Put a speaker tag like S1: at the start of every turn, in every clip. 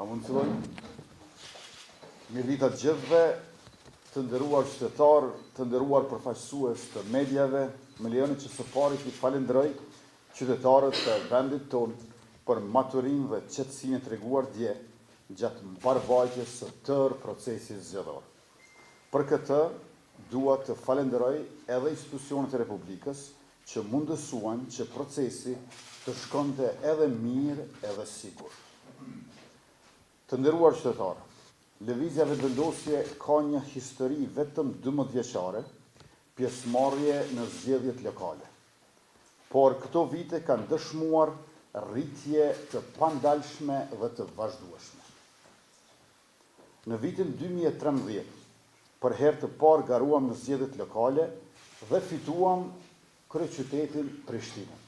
S1: Mund të filloj? Mirëdita të gjithëve, të nderuar qytetarë, të nderuar përfaqësues të medjave, më lejoni që së pari të falenderoj qytetarët të vendit tonë për maturinë dhe qetësinë e treguar dje gjatë mbarvajtjes së tërë procesit zgjedhor. Për këtë, dua të falenderoj edhe institucionet e Republikës që mundësuan që procesi të shkonte edhe mirë edhe sigur. Të nderuar qytetarë, lëvizja vendosje ka një histori vetëm 12 vjeçare, pjesëmarrje në zgjedhjet lokale. Por këto vite kanë dëshmuar rritje të pandalshme dhe të vazhdueshme. Në vitin 2013, për herë të parë garuam në zgjedhjet lokale dhe fituam kryeqytetin Prishtinën.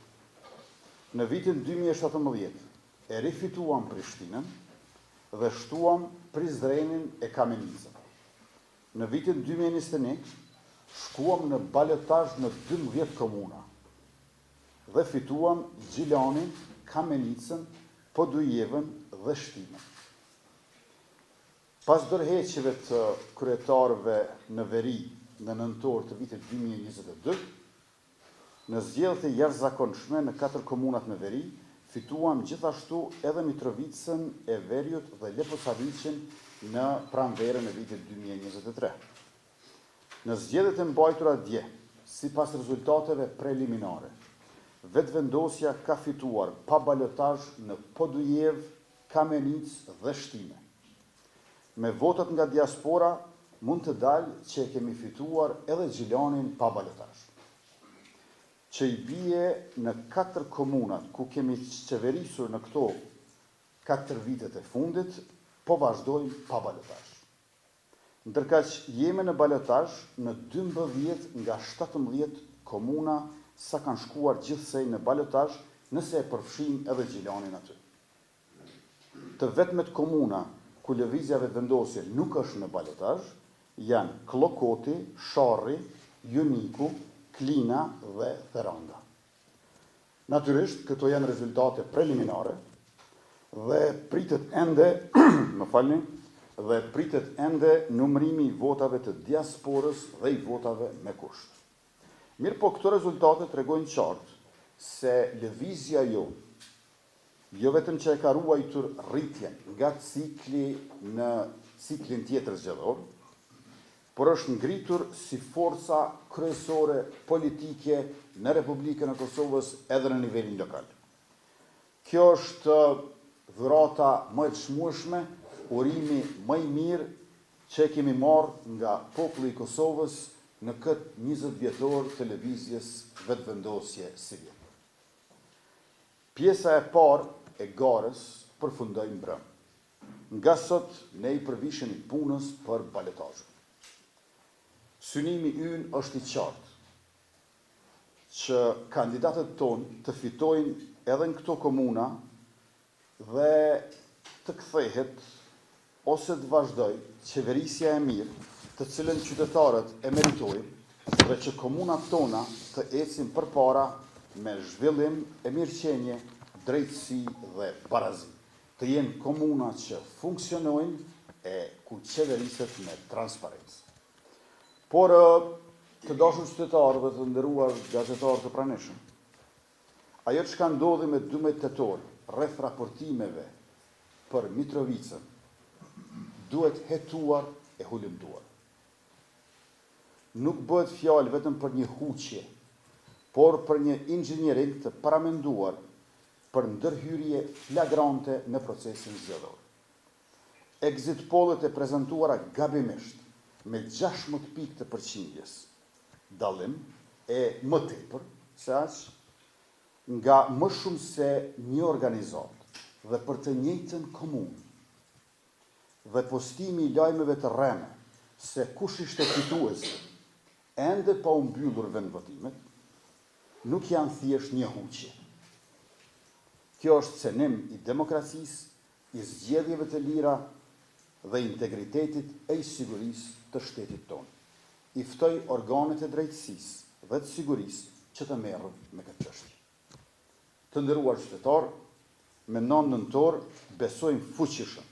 S1: Në vitin 2017, e rifituam Prishtinën dhe shtuam Prizrenin e Kamenicën. Në vitin 2021, shkuam në balotazh në 12 komuna dhe fituam Gjilanin, Kamenicën, Podujevën dhe Shtinën. Pas dorëheqjeve të kryetarëve në veri në nëntor të vitit 2022, në zgjedhjet e jashtëzakonshme në 4 komunat në veri, fituam gjithashtu edhe Mitrovicën e Veriut dhe Leposaviqin në pranverën e vitit 2023. Në zgjedhjet e mbajtura dje, sipas rezultateve preliminare, vetëvendosja ka fituar pa balotazh në Podujev, Kamenicë dhe Shtinë. Me votat nga diaspora mund të dalë që e kemi fituar edhe Gjilanin pa balotazh, që i bie në 4 komunat ku kemi qeverisur në këto 4 vitet e fundit, po vazhdojmë pa balotazh. Ndërkaq jemi në balotazh në 12 nga 17 komuna sa kanë shkuar gjithsej në balotazh nëse e përfshijmë edhe Gjilanin aty. Të vetmet komuna ku lëvizja vetëvendosje nuk është në balotazh janë Klokoti, Sharri, Juniku, Klina dhe Theranga. Natyrisht, këto janë rezultate preliminare dhe pritet ende, pritet ende numërimi i votave të diasporës dhe i votave me kusht. Mirë po, këto rezultate tregojnë qartë se lëvizja jo vetëm që e ka ruajtur rritjen nga cikli në ciklin tjetër zgjedhor, por është ngritur si forca kryesore politike në Republikën e Kosovës edhe në nivelin lokal. Kjo është dhurata më e çmueshme, urimi më i mirë që kemi marrë nga populli i Kosovës në këtë 20 vjetor të lëvizjes vetëvendosje civile. Pjesa e parë e garës përfundoi mbrëm. Nga sot ne i përvishemi punës për balotazh. Synimi ynë është i qartë që kandidatët tonë të fitojnë edhe në këto komuna dhe të kthehet ose të vazhdoj qeverisja e mirë të cilën qytetarët e meritojnë dhe që komunat tona të ecin përpara me zhvillim e mirëqenie, drejtësi dhe barazi. Të jenë komuna që funksionojnë e ku qeveriset me transparencë. Por të dashur qytetarë dhe të nderuar gazetarë të pranishëm, ajo që ka ndodhi me 12 tetor rreth raportimeve për Mitrovicën duhet hetuar e hulumtuar. Nuk bëhet fjalë vetëm për një huqje, por për një inxhinierim të paramenduar për ndërhyrje flagrante në procesin zgjedhor. Exit pollet e prezantuara gabimisht me 16 pikë të përqindjes, dallim e më tepër se aq nga më shumë se një organizat dhe për të njëjtën komunë. Dhe postimi i lajmeve të rreme se kush ishte fituesi ende pa u mbyllur vendvotimet, nuk janë thjesht një huqje. Kjo është cenim i demokracisë, i zgjedhjeve të lira dhe integritetit e i sigurisë të shtetit tonë. I ftoj organet e drejtësisë dhe të sigurisë që të merren me këtë çështje. Të nderuar qytetarë, me 9 nëntor besojmë fuqishëm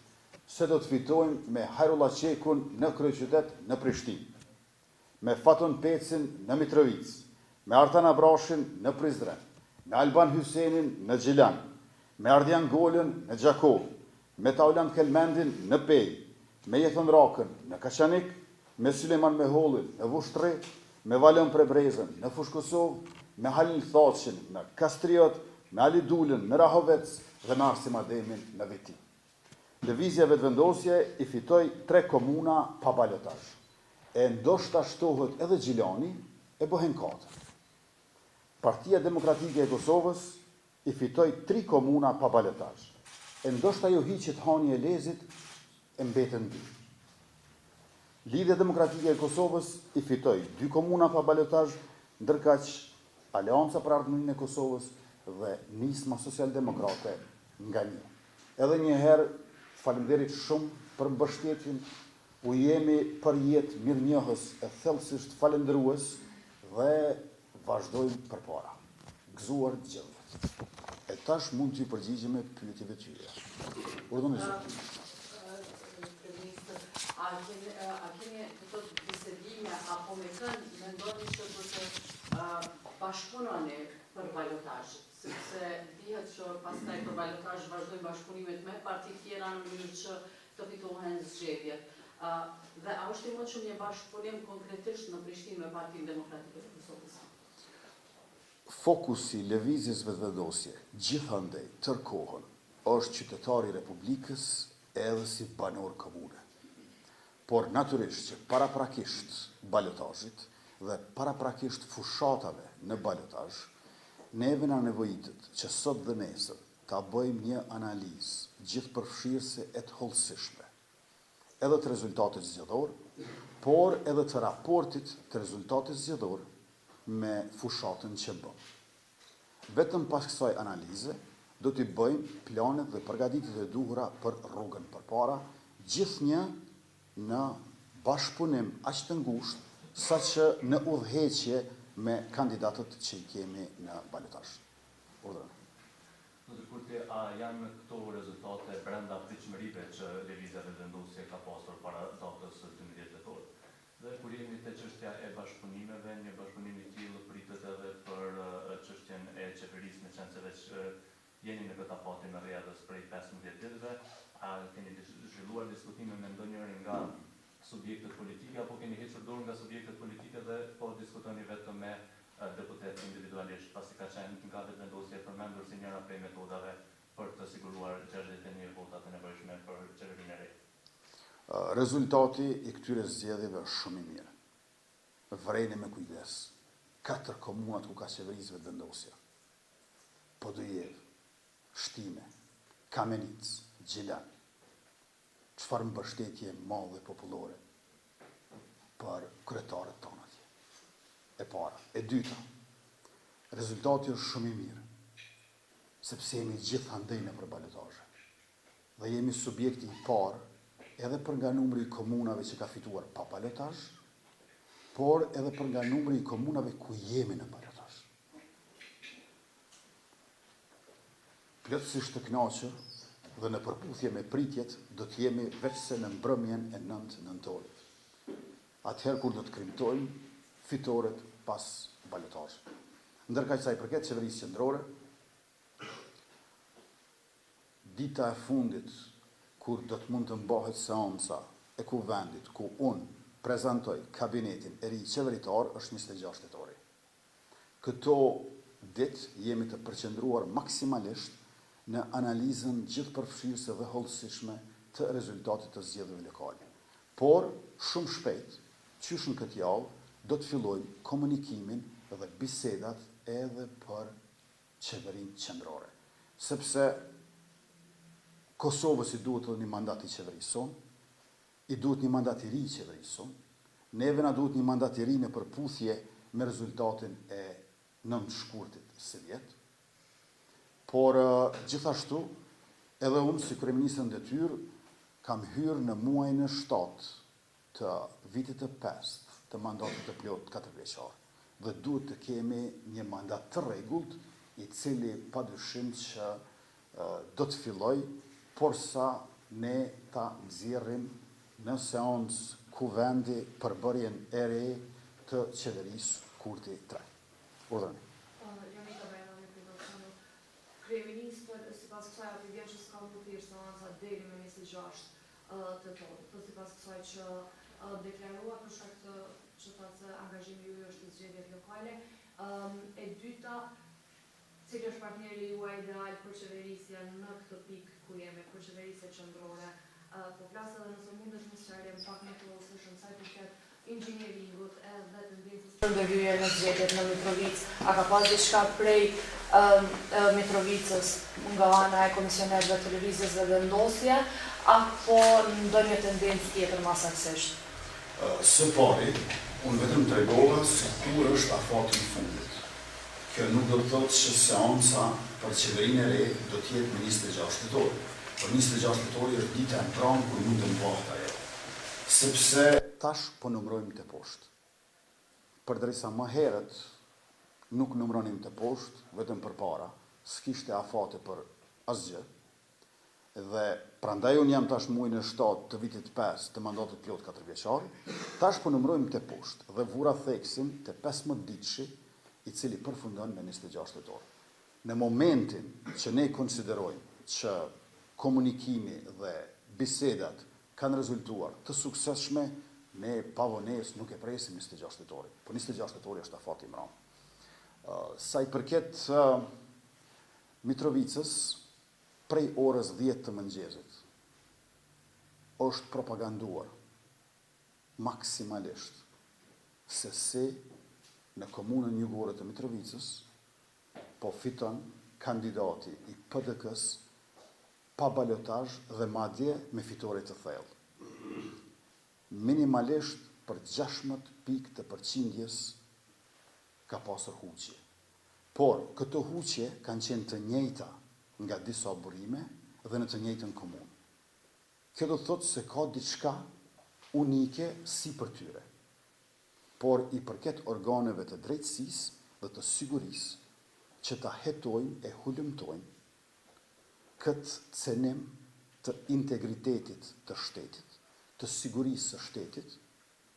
S1: se do të fitojmë me Hajrullah Qekun në kryeqytet në Prishtinë, me Fatun Pecin në Mitrovic, me Artan Abrashin në Prizren, me Alban Hysenin në Gjilan, me Ardian Golën në Gjakov, me Taulant Kelmendin në Pej, me Jetën Rakën në Kaçanik, me Suleman Mehollin në Vushtri, me Valon Prebrezën në Fushkosov, me Halil Thaqin në Kastriot, me Ali Dulën në Rahovec dhe me Arsim Ademin në Viti. Lëvizja vetëvendosje i fitoi 3 komuna pa balotazh. E ndoshta shtohet edhe Gjilani e bëhen 4. Partia Demokratike e Kosovës i fitoi 3 komuna pa balotazh. E ndoshta jo hiqet hani e lezit e mbeten 2. Lidhja Demokratike e Kosovës i fitoi 2 komuna pa balotazh, ndërkaq Aleanca për Ardhmërinë e Kosovës dhe Nisma Social-Demokrate nga 1. Edhe një herë, faleminderit shumë për mbështetjen, u jemi për jetë mirënjohës e thellësisht falendërues dhe vazhdojmë përpara. Gëzuar gjithë. E tash mund t'ju përgjigjemi pyetjeve tuaja. Urdhëroni zot.
S2: A keni të bisedime apo me kënd mendoni që do të bashkëpunoni për balotazh, sepse dihet që pastaj për balotazh vazhdojnë bashkëpunimet me parti tjera në mënyrë që të fitohen zgjedhjet. Dhe a është i mundshëm një bashkëpunim konkretisht në Prishtinë me Partinë Demokratike të Kosovës?
S1: Fokusi lëvizjes vetëvendosje gjithandej tërkohën është qytetari i Republikës edhe si banor komune. Por natyrisht që paraprakisht balotazhit dhe paraprakisht fushatave në balotazh, neve na nevojitet që sot dhe nesër ta bëjmë një analizë gjithëpërfshirëse e të hollësishme, edhe të rezultatit zgjedhor, por edhe të raportit të rezultatit zgjedhor me fushatën që bëm. Vetëm pas kësaj analize do t'i bëjmë planet dhe përgatitjet e duhura për rrugën përpara, gjithnjë në bashkëpunim aq të ngushtë saqë në udhëheqje me kandidatët që i kemi në balotazh. Urdhëroni.
S3: Zoti Kurti, a janë këto rezultate brenda pritshmërive që lëvizja vetëvendosje ka pasur para datës 12 tetor? Dhe kur jemi te çështja e bashkëpunimeve, një bashkëpunim i tillë pritet edhe për çështjen e qeverisë, në qenë se veç jeni në këtë afati me rrjedhës prej 15 ditëve, a keni zhvilluar diskutime me ndonjërin nga subjektet politike, apo keni hequr dorë nga subjektet politike dhe po diskutoni vetëm me deputet individualisht, pasi ka qenë nga vetëvendosja e përmendur si njëra prej metodave për të siguruar 61 votat e nevojshme për qeverinë e re?
S1: Rezultati i këtyre zgjedhjeve është shumë i mirë. Vrejni me kujdes. 4 komunat ku ka qeverisë vetëvendosja. Podujevë, Shtime, Kamenic, Gjilan. Çfarë mbështetje madhe popullore për kryetarët tonë atje. E para. E dyta, rezultati është shumë i mirë, sepse jemi gjithandej në balotazhe. Dhe jemi subjekti i parë edhe për nga numri i komunave që ka fituar pa balotazh, por edhe për nga numri i komunave ku jemi në balotazh. Plotësisht të kënaqur dhe në përputhje me pritjet do të jemi veçse në mbrëmjen e 9 nëntorit. Atëherë kur do të krimtojmë fitoret pas balotazhit. Ndërkaq sa i përket qeverisë qendrore, dita e fundit kur do të mund të mbahet seanca e kuvendit ku unë prezantoj kabinetin e ri qeveritar është 26 tetori. Këto ditë jemi të përqendruar maksimalisht në analizën gjithëpërfshirëse dhe hollësishme të rezultatit të zgjedhjeve lokale. Por, shumë shpejt, qysh në këtë javë, do të fillojmë komunikimin dhe bisedat edhe për qeverinë qendrore. Sepse Kosovës i duhet edhe një mandat i qeverisë sonë, i duhet një mandat i ri i qeverisë sonë, neve na duhet një mandat i ri në përputhje me rezultatin e 9 shkurtit së vjet. Por gjithashtu, edhe unë si kryeministër në detyrë kam hyrë në muajin e 7 të vitit të 5 të mandatit të plot 4 vjeçar. Dhe duhet të kemi një mandat të rregullt, i cili padyshim që do të filloj, por sa ne ta nxjerrim në seancë kuvendi përbërjen e re të qeverisë Kurti 3. Urdhëroni.
S4: Jonita Bajrami Pinoçano, kryeministër, sipas kësaj aty vjen që s'ka më thjesht seanca deri me 26 tetor. Po sipas kësaj që deklarua për shkak të që thotë se angazhimi juaj është i zgjedhjet lokale. E dyta, cili është partneri juaj ideal për qeverisja në këtë pikë ku jemi, për qeverisje qendrore. Po flas edhe nëse mundesh më sqarim pak më të rrosshëm sa i përket inxhinieringut edhe tendencës për ndërhyrje në zgjedhjet në Mitrovicë. A ka pas diçka prej Mitrovicës nga ana e komisionerëve të lëvizjes dhe vendosje, apo ndonjë tendencë tjetër masaksisht?
S1: Së pari, unë vetëm tregova se kur është afati i fundit. Kjo nuk do të thotë që seanca për qeverinë e re do të jetë me 26 tetor. Për 26 tetor është dita e pranë kur mund të mbahet ajo. Sepse tash po numrojmë të poshtë. Përderisa më herët nuk numronim të poshtë, vetëm përpara, s'kishte afate për asgjë. Dhe prandaj unë jam tash muajin e 7 të vitit 5 të mandatit plot 4 vjeçar, tash po numrojmë të poshtë dhe vura theksin të 15 ditëshi i cili përfundon me 26 tetor. Në momentin që ne konsiderojmë që komunikimi dhe bisedat kanë rezultuar të suksesshme, ne pavonesë nuk e presim 26 tetorin. Po 26 tetori është afati i mram. Sa i përket Mitrovicës, prej orës 10 të mëngjesit është propaganduar maksimalisht se si në komunën jugore të Mitrovicës po fiton kandidati i PDK-s pa balotazh dhe madje me fitore të thellë. Minimalisht për 16 pikë të përqindjes ka pasur huqje. Por këto huqje kanë qenë të njëjta nga disa burime dhe në të njëjtën komunë. Kjo do të thotë se ka diçka unike si për tyre, por i përket organeve të drejtësisë dhe të sigurisë që ta hetojnë e hulumtojnë këtë cenim të integritetit të shtetit, të sigurisë së shtetit,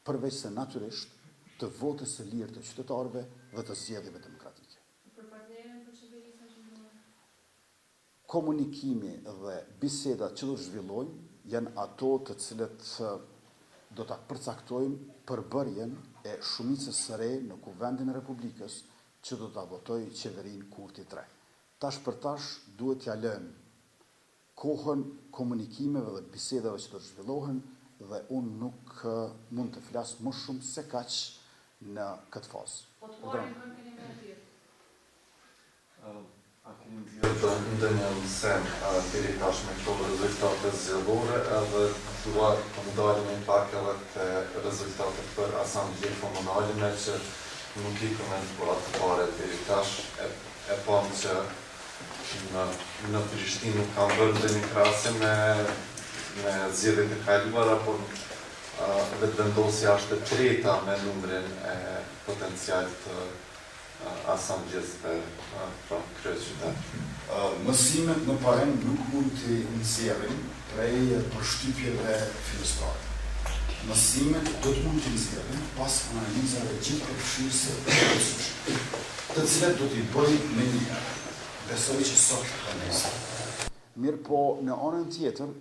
S1: përveç se natyrisht të votës së lirë të qytetarëve dhe të zgjedhjeve demokratike.
S4: Për partnerën për qeverisën qendrore?
S1: Komunikimi dhe bisedat që do të zhvillojnë janë ato të cilët do ta përcaktojnë përbërjen e shumicës së re në Kuvendin e Republikës që do ta votojë qeverinë Kurti 3. Tash për tash duhet t'ja lënë kohën komunikimeve dhe bisedave që do të zhvillohen dhe unë nuk mund të flas më shumë se kaq në këtë fazë.
S4: Po të parin kanë keni me atje?
S5: A keni nxjerrë ndonjë mësim deri tash me këto rezultate zgjedhore edhe dua të ndalem një pak edhe te rezultatet për asamblenë komunale që nuk i komentuar të pare deri tash e pam që në Prishtinë nuk kanë bërë ndonjë krahasje me zgjedhjet e kaluara, por vetëvendosja është e treta me numrin e potencial të asambleësve pra kryeqytet.
S1: Mësimet në parem nuk mund të nxjerrin prej përshtypjeve fillestare. Mësimet do të mund të nxjerrin pas analizave gjithëpërfshirëse të cilat do t'i bëj me një. Besoj që sot e nesër. Mirë po, në anën tjetër,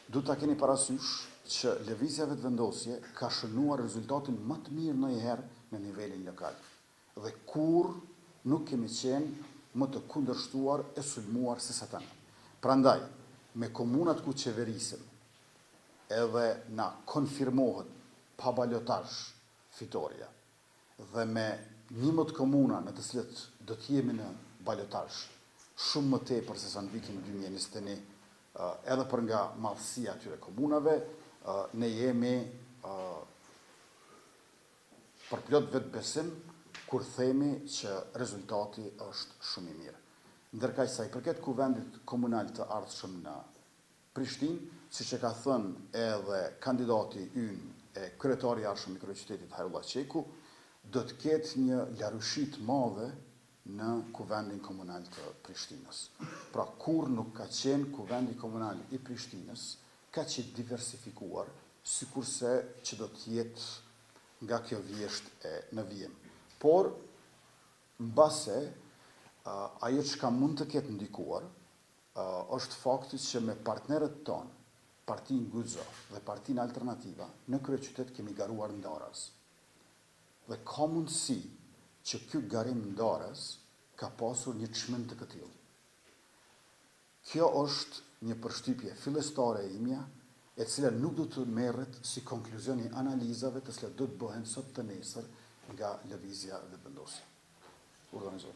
S1: du ta keni parasysh që lëvizja vetëvendosje ka shënuar rezultatin më të mirë ndonjëherë në nivelin lokal. Dhe kur nuk kemi qenë më të kundërshtuar e sulmuar se sa tani. Prandaj, me komunat ku qeverisim, edhe na konfirmohet pa balotazh fitoria, dhe me 11 komuna në të cilët do të jemi në balotazh shumë më tepër se sa në vitin 2021, edhe për nga madhësia atyre komunave, ne jemi për plot vetbesim kur themi që rezultati është shumë i mirë. Ndërkaq sa i përket kuvendit komunal të ardhshëm në Prishtinë, siç e ka thënë edhe kandidati ynë e kryetari i ardhshëm i kryeqytetit Hajrullah Qeku, do të ketë një larëshi të madhe në kuvendin komunal të Prishtinës. Pra kur nuk ka qenë kuvendi komunal i Prishtinës ka që diversifikuar, sikurse që do të jetë nga kjo vjesht e në vijem. Por, mbase, ajo që ka mund të ketë ndikuar, është fakti që me partnerët tonë, Partinë Guzo dhe Partinë Alternativa, në kryeqytet kemi garuar ndarës. Dhe ka mundësi që ky garim ndarës ka pasur një çmim të këtillë. Kjo është një përshtypje fillestare e imja, e cila nuk do të merret si konkluzioni analizave të cilat do të bëhen sot të nesër nga lëvizja dhe vendosja. Urdhëronjë.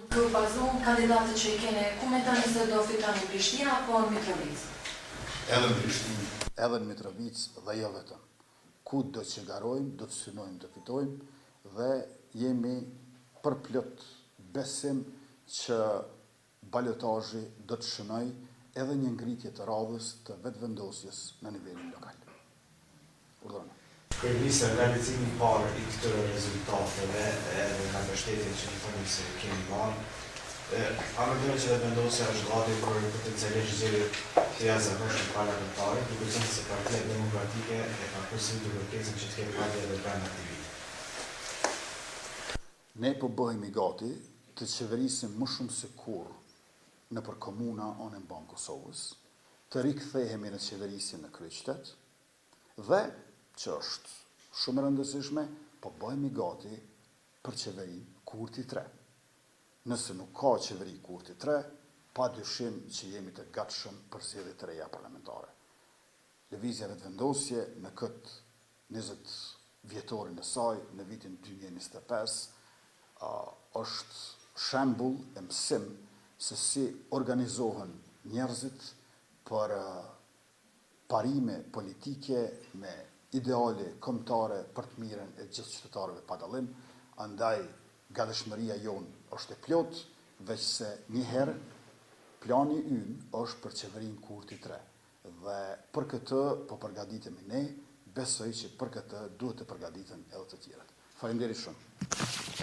S6: Duke u bazuar kandidatët që i kene, ku mendoni se do fiton në Prishtinë apo në Mitrovic?
S1: Edhe në Prishtinë, edhe në Mitrovic dhe jo vetëm. Ku do që garojmë, do të synojmë të fitojmë dhe jemi për plot besim që balotazhi do të shënoj edhe një ngritje të radhës të vetëvendosjes në nivelin lokal. Urdhëronë.
S7: Kryeministër, realizimi I parë I këtyre rezultateve edhe nga mbështetjet që I thoni se kemi marrë, a mendoni që vetëvendosja është gati për potencialisht zgjedhje të jashtëzakonshme parlamentare, duke qenë se Partia Demokratike e ka përsëritur kërkesën që të ketë partija edhe brenda aktivit?
S1: Ne po bëhemi gati të qeverisim më shumë se kurrë nëpër komuna onë në Banë Kosovës, të rikthehemi në qeverisje në kryeqytet dhe që është shumë e rëndësishme, po bëhemi gati për qeverinë kurti 3. Nëse nuk ka qeveri kurti 3, pa dyshim që jemi të gatshëm për zgjedhje të reja parlamentare. Lëvizja vetëvendosje në këtë 20 vjetorin e saj, në vitin 2025, është shembull e mësim se si organizohen njerëzit për parime politike me ideale kombëtare për të mirën e gjithë qytetarëve pa dallim. Andaj gatishmëria jonë është e plot, veç se njëherë plani ynë është për qeverinë kurti 3. Dhe për këtë po përgatitemi ne, besoj që për këtë duhet të përgatiten edhe të tjerët. Faleminderit shumë.